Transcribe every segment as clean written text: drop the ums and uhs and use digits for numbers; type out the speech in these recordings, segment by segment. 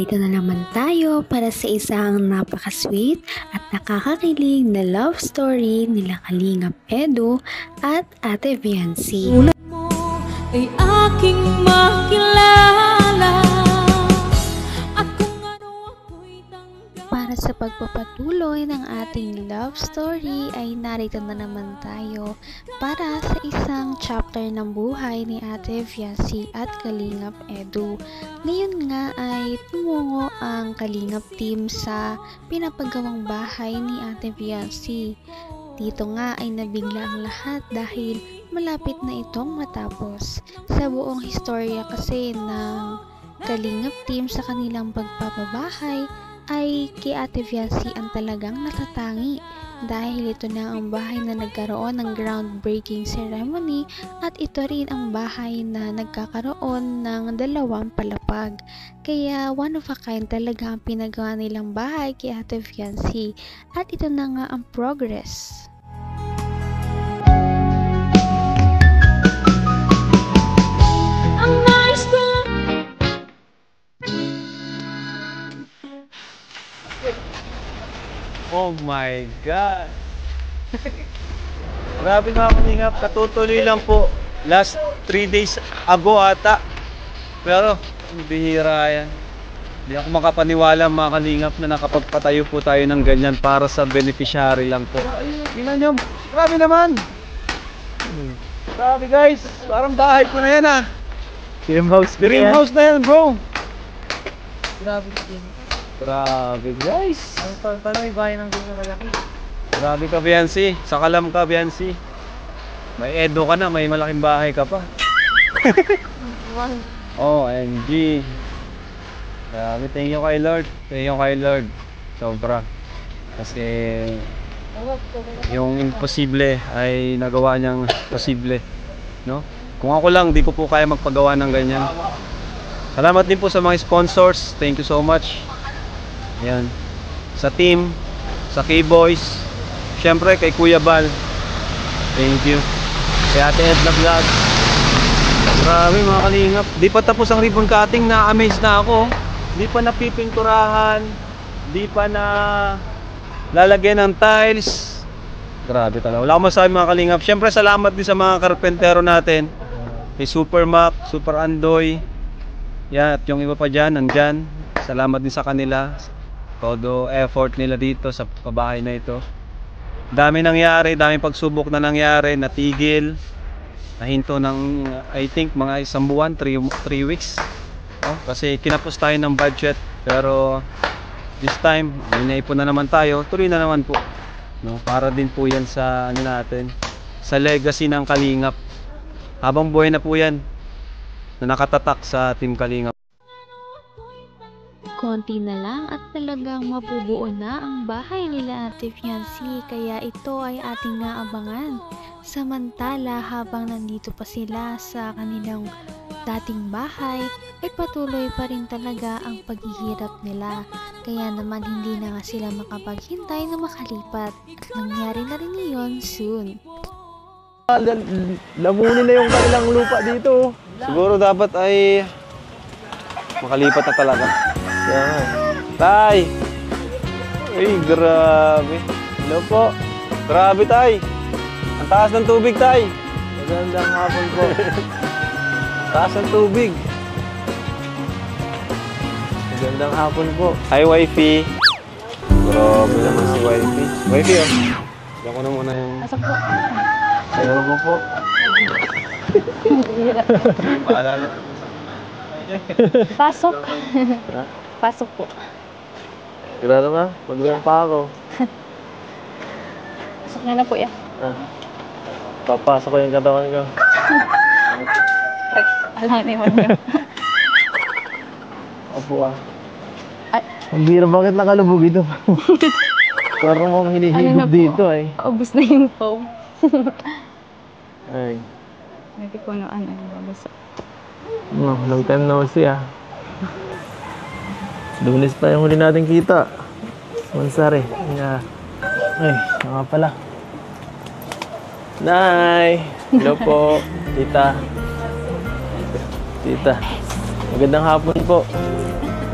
Narito na naman tayo para sa isang napaka-sweet at nakakakilig na love story nila Kalingap Edu at Ate Viancy. Sulat mo ay aking makilala at kung ano ako'y tanggap. Para sa pagpapatuloy ng ating love story ay narito na naman tayo para sa isang chapter ng buhay ni Ate Viancy at Kalingap Edu. Ngayon nga ay tumungo ang Kalingap team sa pinapagawang bahay ni Ate Viancy. Dito nga ay nabigla ang lahat dahil malapit na itong matapos. Sa buong historya kasi ng Kalingap team sa kanilang pagpapabahay ay kay Ate Viancy ang talagang natatangi dahil ito na ang bahay na nagkaroon ng groundbreaking ceremony at ito rin ang bahay na nagkakaroon ng 2 palapag. Kaya one of a kind talaga ang pinagawa nilang bahay kay Ate Viancy at ito na nga ang progress. Oh my God! Grabe mga Kalingap, katutuloy lang po. Last 3 days ago ata. Pero, bihira yan. Hindi ako makapaniwala mga Kalingap na nakapagpatayo po tayo ng ganyan para sa beneficiary lang po. Tingnan nyo, grabe naman! Grabe guys, parang bahay ko na yan ah. Dream house. Dream house na yan bro. Grabe din. Grabe guys. Paano may bahay ng ganyan malaki? Grabe ka Viancy, sakalam ka Viancy. May Edo ka na, may malaking bahay ka pa. OMG. Grabe, thank you kay Lord. Thank you kay Lord. Sobra. Kasi yung imposible ay nagawa niyang posible, no? Kung ako lang, di ko po kaya magpagawa ng ganyan. Salamat din po sa mga sponsors. Thank you so much. Ayan. Sa team, sa K-Boys, syempre kay Kuya Bal. Thank you. Kay Ate Edna Vlog. Grabe mga Kalingap. Di pa tapos ang ribbon cutting, na-amaze na ako. Di pa napipinturahan. Di pa na lalagyan ng tiles. Grabe talaga. Wala akong masabi mga Kalingap. Syempre salamat din sa mga karpentero natin. Kay Super Mac, Super Andoy. Yan, at yung iba pa dyan, nandyan. Salamat din sa kanila. Todo effort nila dito sa pabahay na ito. Dami nangyari, daming pagsubok na nangyari, natigil. Nahinto ng, I think, mga 1 buwan, 3 weeks. Oh, kasi kinapos tayo ng budget. Pero, this time, inaipon na naman tayo. Tuloy na naman po. No? Para din po yan sa, ano natin, sa legacy ng Kalingap. Habang buhay na po yan, na nakatatak sa Team Kalingap. Konti na lang at talagang mabubuo na ang bahay nila Ate Viancy, kaya ito ay ating naabangan. Samantala habang nandito pa sila sa kanilang dating bahay ay patuloy pa rin talaga ang paghihirap nila. Kaya naman hindi na nga sila makapaghintay na makalipat at nangyari na rin iyon soon. Lamunin na yung kanilang lupa dito. Siguro dapat ay makalipat na talaga. Yan. Tay! Ay, grabe. Hello po. Grabe, Tay. Ang taas ng tubig, Tay. Magandang hapon po. Taas ng tubig. Magandang hapon po. Hi, wifey. Grabe naman si wifey. Wifey, oh. Diyan ko na muna yung... Pasok po. Ayaw mo po. Paalala. Pasok. Pasok po. Sigurado ba? Magandang pa ako. Pasok na na po yan. Papasok ko yung katawan ko. Alang ni Monyo. Opo ah. Ang bira, bakit nakalubog ito? Parang mong hinihigop dito ay. Ubus na yung foam. Ay. Hindi ko ano yung babasa. Long time no see ah. Lunes pa yung huli natin kita. Mansari. Yeah. Ay, nga pala. Nay! Hello po, tita. Tita. Magandang hapon po.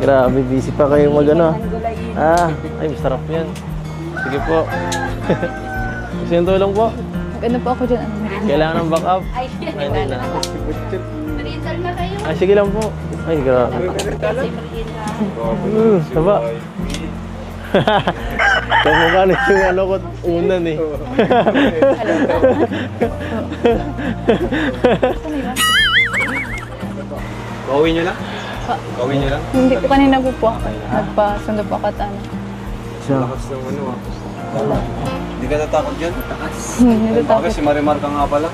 Grabe, busy pa kayo mag ano. Ay, masarap yan. Sige po. Gusto yung tulong po? Ano po ako dyan? Kailangan ng backup? Ay, hindi na. Ay, sige lang po. Ay, grabe. Saba. Kamukha na yung ano ko unan eh. Gawin nyo lang? Gawin nyo lang? Hindi po, kanina po po ako. Nagpasundo po ako at ano. Lakas ng ano ah. Hindi ka natakot dyan? Natatakot. Bakit si Marimar ka nga pala?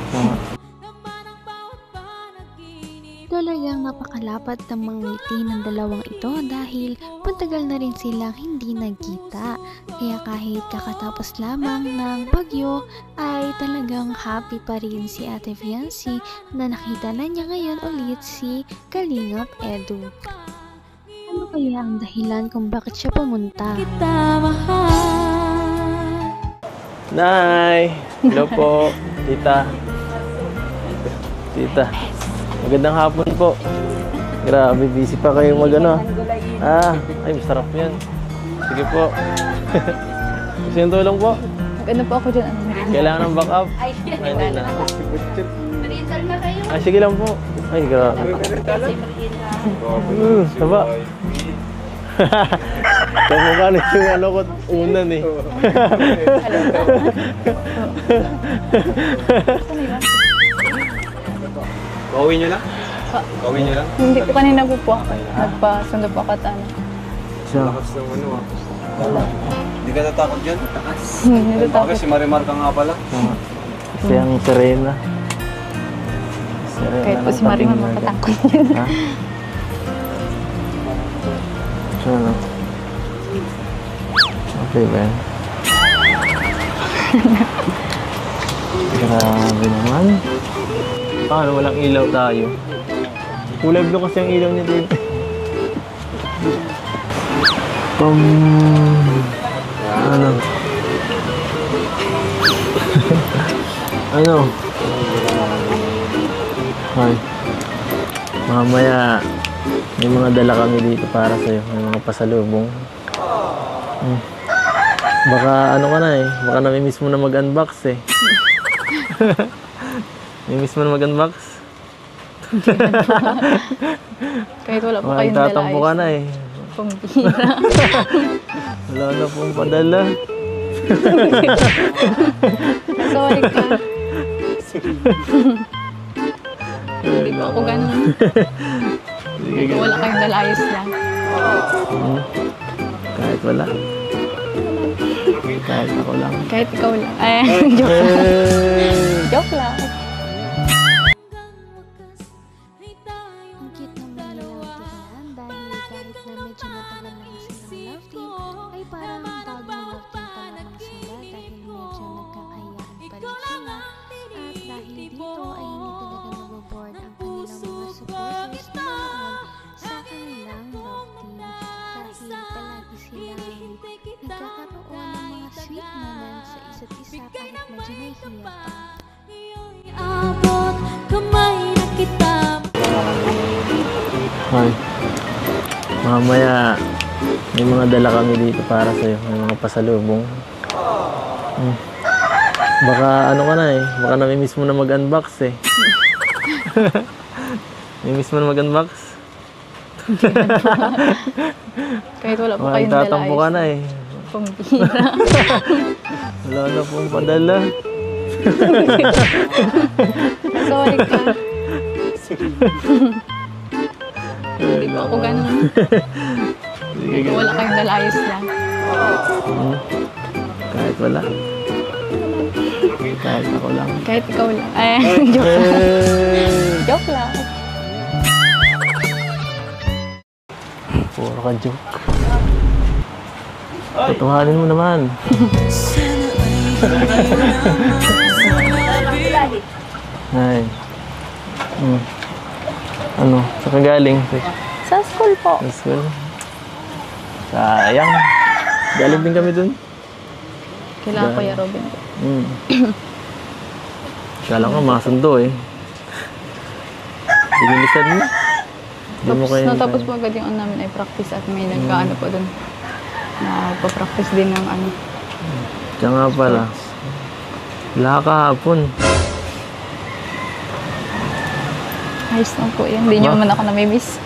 Talagang napakalapad ng mga ngiti ng dalawang ito dahil matagal na rin silang hindi nagkita. Kaya kahit kakatapos lamang ng bagyo ay talagang happy pa rin si Ate Fiancy na nakita na niya ngayon ulit si Kalingap Edu. Ano kaya ang dahilan kung bakit siya pumunta? Nay! Hello po, tita. Tita. Magandang hapon po. Grabe, busy pa kayo mag ano. Ay, masarap yan. Sige po. Gusto yung tulong po? Ano po ako dyan? Kailangan ng backup? Ay, hindi na. Ay, sige lang po. Ay, grabe. Saba. Kamukha na yung ano ko unan eh. Gawin nyo lang? Gawin nyo lang? Hindi po, kanina po po ako. Nagpasundo po ako at ano. Lakas ng ano ah. Hindi ka natakot dyan? Natatakot. Bakit si Marimar ka nga pala? Kasi ang Serena. Kahit po si Marimar makatakot. Ha? Ano? Okay ba yan? Grabe naman. Paano walang ilaw tayo? Kulay blue kasi ang ilaw niya dito. Ano? Ano? Ay. Mamaya may mga dala kami dito para sa'yo. May mga pasalubong. Baka ano ka na eh. Baka namimiss mo na mag-unbox eh. Namimiss mo na mag-unbox? Kahit wala po kayong dala. Tatampo ka na eh. Pambira. Wala na pong padala. Sorry ka. Hindi po ako ganun. Kahit wala kayong dala, ayos lang. Kahit wala. Kahit ako lang. Kahit ikaw lang. Joke lang. Joke lang. Ang cute naman nilang tignan dahil kahit na medyo matagal na silang love team ay parang bagong love team pa naman sila dahil medyo nagkakayaan pa rin sila at dahil dito ay hindi talaga naboboard ang kanilang mga supporters na naroon sa kanilang love team dahil palagi silang nagkakaroon ng mga sweet moments sa isa't isa kahit medyo nahihiya pa. Abot kamay na kita. Ay. Mamaya may mga dala kami dito para sa'yo. May mga pasalubong. Baka ano ka na eh. Baka namimiss mo na mag-unbox eh. Namimiss mo na mag-unbox? Kahit wala po kayong dala, Tatampo ka na eh. Pambira. Wala na pong padala. Sorry ka. Hindi po ako ganun. Kahit wala kayong dala, ayos lang. Kahit wala. Kahit ako lang. Kahit ikaw lang. Joke lang. Joke lang. Puro ka joke. Tutuhanin mo naman. Ay. Ano? Saan ka galing? Sa school po. Sa school? Sayang. Galing din kami dun. Kailangan ko yung Robin ko. Kala ko masundo eh. Dinilisan mo. Hindi mo kayo Natapos po agad yung ano namin ay practice at may nagkaano po doon. Nagpa-practice din ng ano. Siya nga pala. Wala kahapon. Ayos lang po yan. Hindi niyo man ako namimiss.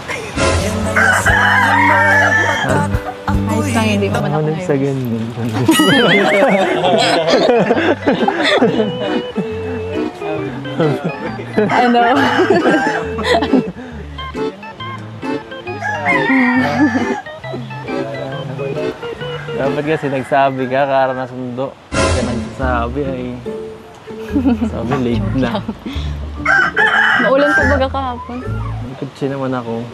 Ayos lang, hindi mo man ako Ano sa namimiss. ganyan? Ano? Dapat kasi nagsabi ka, kara na sundo. Hindi ka nagsasabi ay... Sabi, late na. Maulan po baga kahapon. Kutsi naman ako.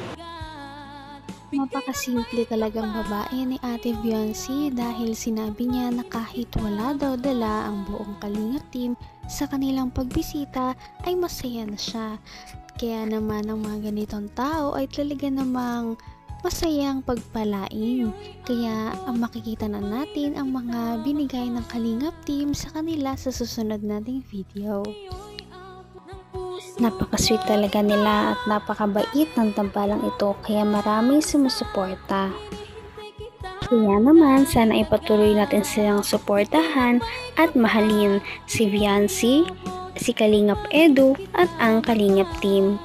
Napakasimple talagang babae ni Ate Viancy dahil sinabi niya na kahit wala daw dala ang buong Kalingap team sa kanilang pagbisita ay masaya na siya. Kaya naman ang mga ganitong tao ay talaga namang masayang pagpalain. Kaya ang makikita na natin ang mga binigay ng Kalingap team sa kanila sa susunod nating video. Napaka-sweet talaga nila at napakabait ng tambalang ito kaya maraming sumusuporta. Kaya naman sana ipatuloy natin silang suportahan at mahalin si Viancy, si Kalingap Edu at ang Kalingap team.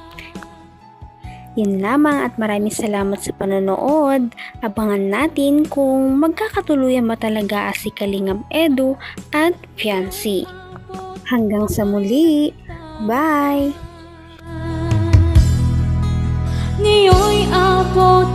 Yun lamang at maraming salamat sa panonood. Abangan natin kung magkakatuluyan ba talaga si Kalingap Edu at Viancy. Hanggang sa muli! Bye! Ngayon'y abot